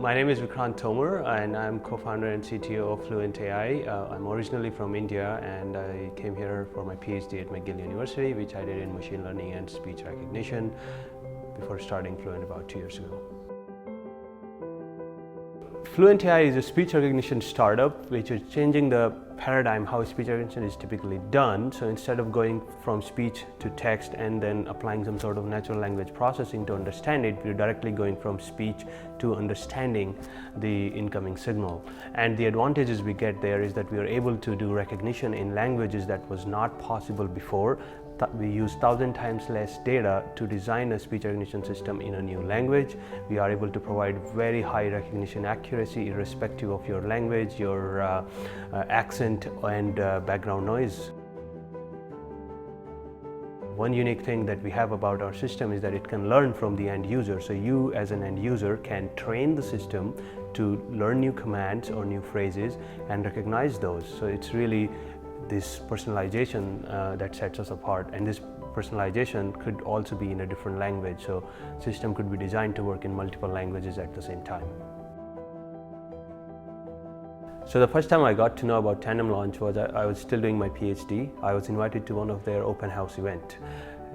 My name is Vikrant Tomar and I'm co-founder and CTO of Fluent.ai. I'm originally from India and I came here for my Ph.D. at McGill University, which I did in machine learning and speech recognition before starting Fluent about 2 years ago. Fluent.ai is a speech recognition startup which is changing the paradigm how speech recognition is typically done. So instead of going from speech to text and then applying some sort of natural language processing to understand it, we're directly going from speech to understanding the incoming signal. And the advantages we get there is that we are able to do recognition in languages that was not possible before. We use 1,000 times less data to design a speech recognition system in a new language. We are able to provide very high recognition accuracy irrespective of your language, your accent and background noise. One unique thing that we have about our system is that it can learn from the end user. So you as an end user can train the system to learn new commands or new phrases and recognize those. So it's really this personalization that sets us apart, and this personalization could also be in a different language, so system could be designed to work in multiple languages at the same time. So the first time I got to know about Tandem Launch was I was still doing my Ph.D. I was invited to one of their open house event.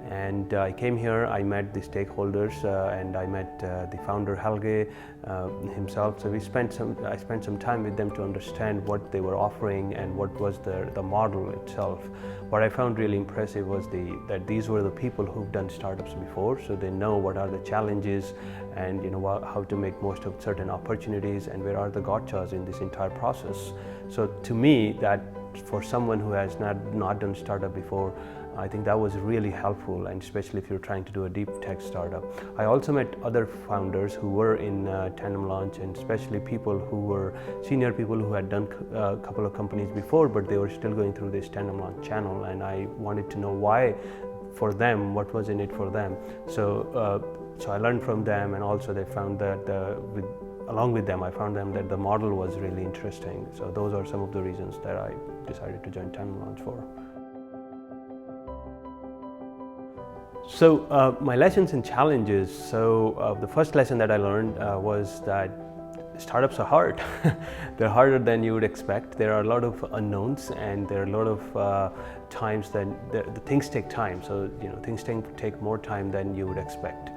And I came here, I met the stakeholders and I met the founder Helge himself. So I spent some time with them to understand what they were offering and what was the model itself. What I found really impressive was that these were the people who've done startups before, so they know what are the challenges and how to make most of certain opportunities and where are the gotchas in this entire process. So to me, that for someone who has not done startup before, I think that was really helpful, and especially if you're trying to do a deep tech startup. I also met other founders who were in Tandem Launch, and especially people who were senior people who had done a couple of companies before, but they were still going through this Tandem Launch channel, and I wanted to know why for them, what was in it for them. So I learned from them, and also they found that along with them, I found that the model was really interesting. So those are some of the reasons that I decided to join Tandem Launch for. So my lessons and challenges. So the first lesson that I learned was that startups are hard. They're harder than you would expect. There are a lot of unknowns, and there are a lot of times that the things take time. So things take more time than you would expect.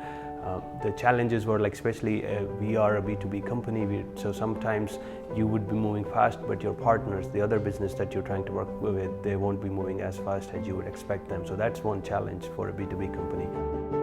The challenges were especially we are a B2B company, so sometimes you would be moving fast, but your partners, the other business that you're trying to work with, they won't be moving as fast as you would expect them. So that's one challenge for a B2B company.